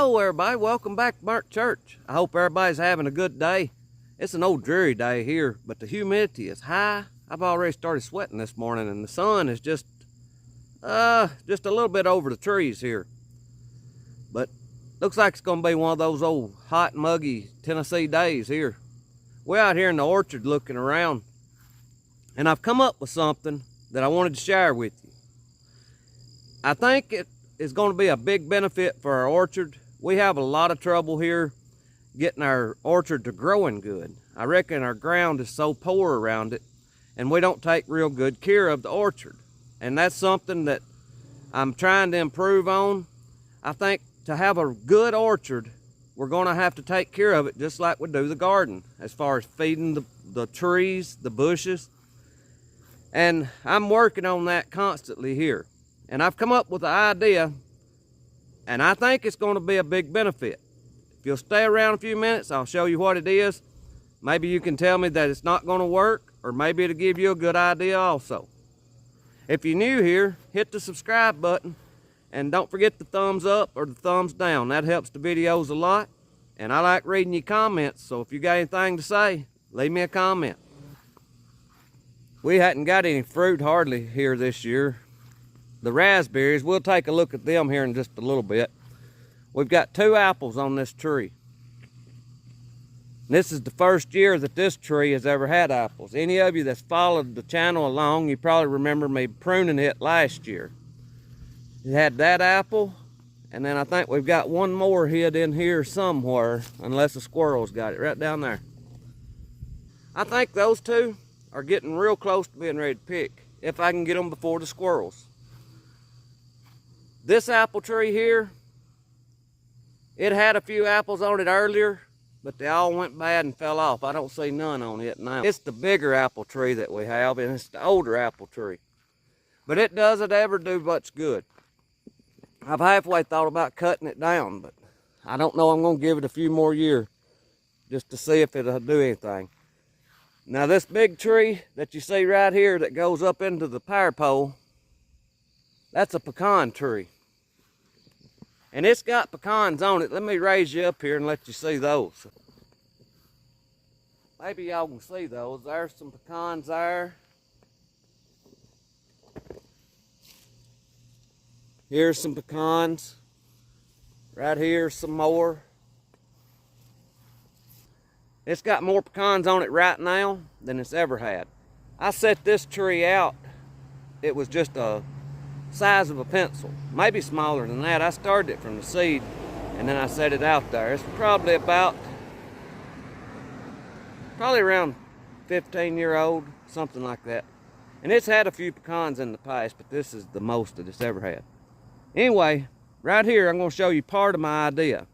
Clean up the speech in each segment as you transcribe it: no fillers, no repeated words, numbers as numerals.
Hello everybody, welcome back to Burnt Church. I hope everybody's having a good day. It's an old dreary day here, but the humidity is high. I've already started sweating this morning and the sun is just a little bit over the trees here. But looks like it's gonna be one of those old hot muggy Tennessee days here. We're out here in the orchard looking around and I've come up with something that I wanted to share with you. I think it is going to be a big benefit for our orchard. We have a lot of trouble here getting our orchard to growing good. I reckon our ground is so poor around it and we don't take real good care of the orchard. And that's something that I'm trying to improve on. I think to have a good orchard, we're going to have to take care of it just like we do the garden, as far as feeding the trees, the bushes. And I'm working on that constantly here. And I've come up with an idea, and I think it's going to be a big benefit. If you'll stay around a few minutes, I'll show you what it is. Maybe you can tell me that it's not going to work, or maybe it'll give you a good idea also. If you're new here, hit the subscribe button, and don't forget the thumbs up or the thumbs down. That helps the videos a lot, and I like reading your comments, so if you got anything to say, leave me a comment. We hadn't got any fruit hardly here this year. The raspberries, we'll take a look at them here in just a little bit. We've got 2 apples on this tree. This is the first year that this tree has ever had apples. Any of you that's followed the channel along, you probably remember me pruning it last year. It had that apple, and then I think we've got one more hid in here somewhere, unless the squirrels got it, right down there. I think those 2 are getting real close to being ready to pick, if I can get them before the squirrels. This apple tree here, it had a few apples on it earlier, but they all went bad and fell off. I don't see none on it now. It's the bigger apple tree that we have, and it's the older apple tree. But it doesn't ever do much good. I've halfway thought about cutting it down, but I don't know. I'm going to give it a few more years just to see if it'll do anything. Now this big tree that you see right here that goes up into the power pole, that's a pecan tree. And it's got pecans on it. Let me raise you up here and let you see those. Maybe y'all can see those. There's some pecans there. Here's some pecans. Right here, some more. It's got more pecans on it right now than it's ever had. I set this tree out. It was just a size of a pencil, maybe smaller than that. I started it from the seed and then I set it out there. It's probably around 15-year-old, something like that. And it's had a few pecans in the past, but this is the most that it's ever had. Anyway, right here I'm going to show you part of my idea.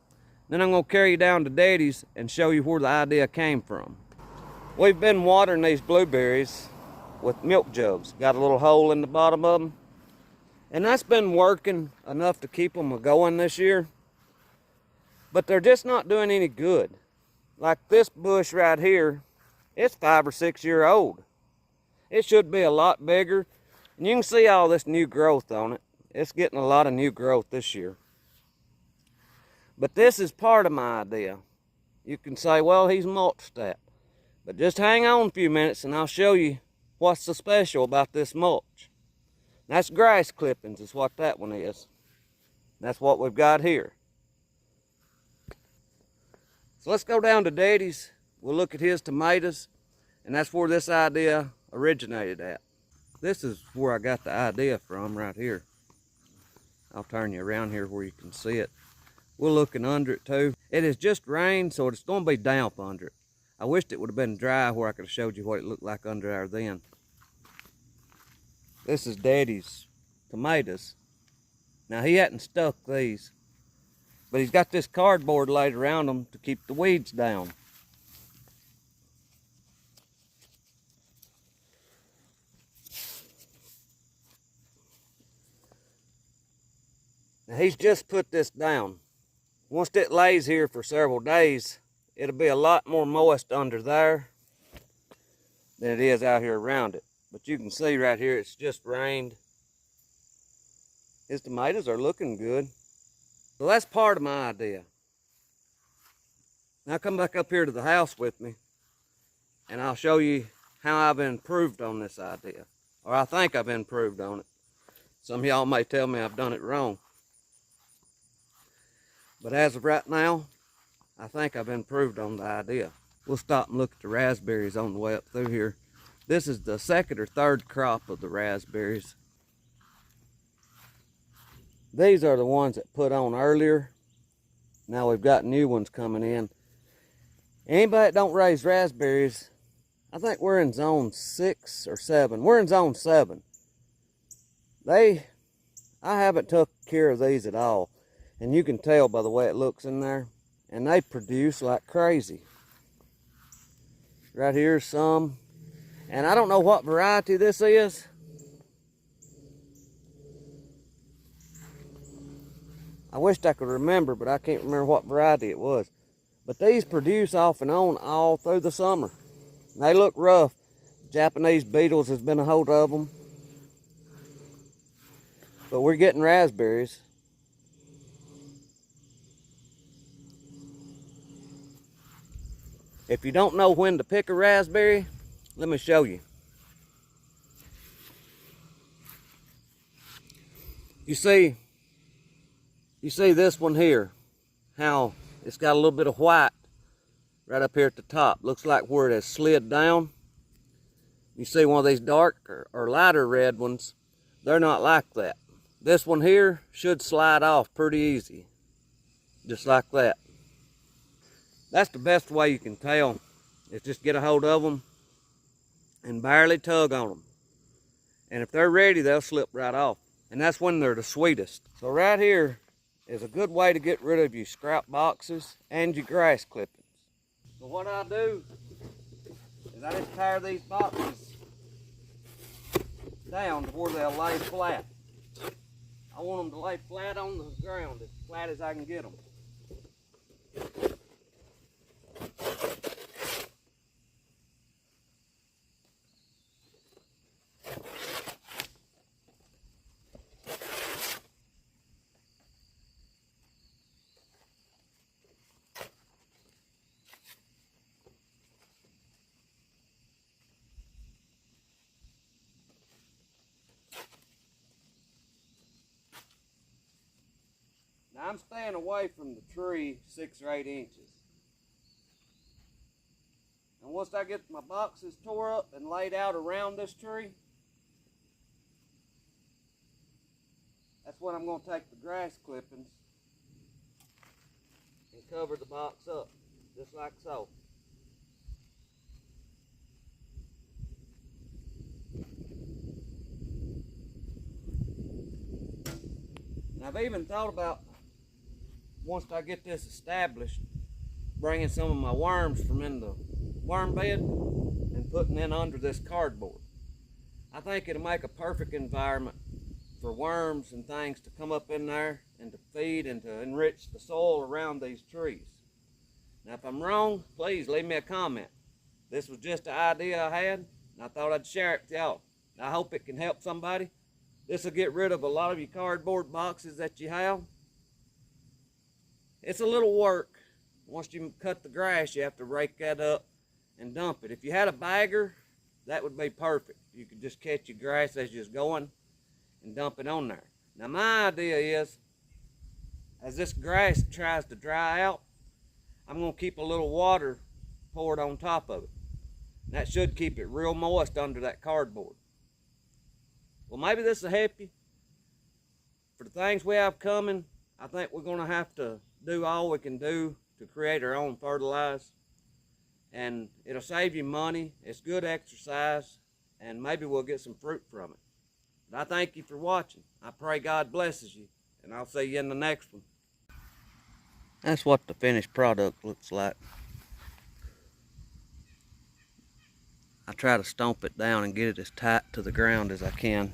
Then I'm going to carry you down to Daddy's and show you where the idea came from. We've been watering these blueberries with milk jugs. Got a little hole in the bottom of them. And that's been working enough to keep them going this year. But they're just not doing any good. Like this bush right here, it's 5 or 6 years old. It should be a lot bigger. And you can see all this new growth on it. It's getting a lot of new growth this year. But this is part of my idea. You can say, well, he's mulched that. But just hang on a few minutes and I'll show you what's so special about this mulch. That's grass clippings is what that one is. That's what we've got here. So let's go down to Daddy's. We'll look at his tomatoes. And that's where this idea originated at. This is where I got the idea from right here. I'll turn you around here where you can see it. We're looking under it too. It has just rained, so it's going to be damp under it. I wished it would have been dry where I could have showed you what it looked like under there then. This is Daddy's tomatoes. Now he hadn't stuck these, but he's got this cardboard laid around them to keep the weeds down. Now he's just put this down. Once it lays here for several days, it'll be a lot more moist under there than it is out here around it. But you can see right here, it's just rained. His tomatoes are looking good. So that's part of my idea. Now come back up here to the house with me and I'll show you how I've improved on this idea. Or I think I've improved on it. Some of y'all may tell me I've done it wrong. But as of right now, I think I've improved on the idea. We'll stop and look at the raspberries on the way up through here. This is the second or third crop of the raspberries. These are the ones that put on earlier. Now we've got new ones coming in. Anybody that don't raise raspberries, I think we're in zone 6 or 7. We're in zone 7. I haven't took care of these at all. And you can tell by the way it looks in there. And they produce like crazy. Right here's some. And I don't know what variety this is. I wished I could remember, but I can't remember what variety it was. But these produce off and on all through the summer. They look rough. Japanese beetles has been a hold of them. But we're getting raspberries. If you don't know when to pick a raspberry, let me show you. You see this one here, how it's got a little bit of white right up here at the top. Looks like where it has slid down. You see one of these dark or lighter red ones, they're not like that. This one here should slide off pretty easy, just like that. That's the best way you can tell, is just get a hold of them and barely tug on them. And if they're ready, they'll slip right off. And that's when they're the sweetest. So right here is a good way to get rid of your scrap boxes and your grass clippings. So what I do is I just tear these boxes down to where they'll lay flat. I want them to lay flat on the ground, as flat as I can get them. Now I'm staying away from the tree 6 or 8 inches. And once I get my boxes tore up and laid out around this tree, that's when I'm going to take the grass clippings and cover the box up, just like so. And I've even thought about, once I get this established, bringing some of my worms from in the worm bed and putting in under this cardboard. I think it'll make a perfect environment for worms and things to come up in there and to feed and to enrich the soil around these trees. Now if I'm wrong, please leave me a comment. This was just an idea I had and I thought I'd share it with y'all. I hope it can help somebody. This will get rid of a lot of your cardboard boxes that you have. It's a little work. Once you cut the grass, you have to rake that up and dump it. If you had a bagger, that would be perfect. You could just catch your grass as you're going and dump it on there. Now my idea is, as this grass tries to dry out, I'm going to keep a little water poured on top of it. And that should keep it real moist under that cardboard. Well, maybe this will help you. For the things we have coming, I think we're going to have to do all we can do to create our own fertilizer. And it'll save you money. It's good exercise. And maybe we'll get some fruit from it. But I thank you for watching. I pray God blesses you. And I'll see you in the next one. That's what the finished product looks like. I try to stomp it down and get it as tight to the ground as I can.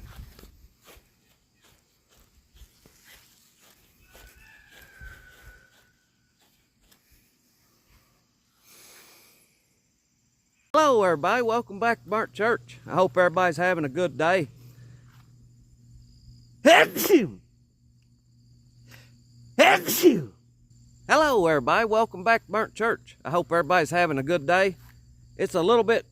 Hello everybody, welcome back to Burnt Church. I hope everybody's having a good day. Hello everybody, welcome back to Burnt Church. I hope everybody's having a good day. It's a little bit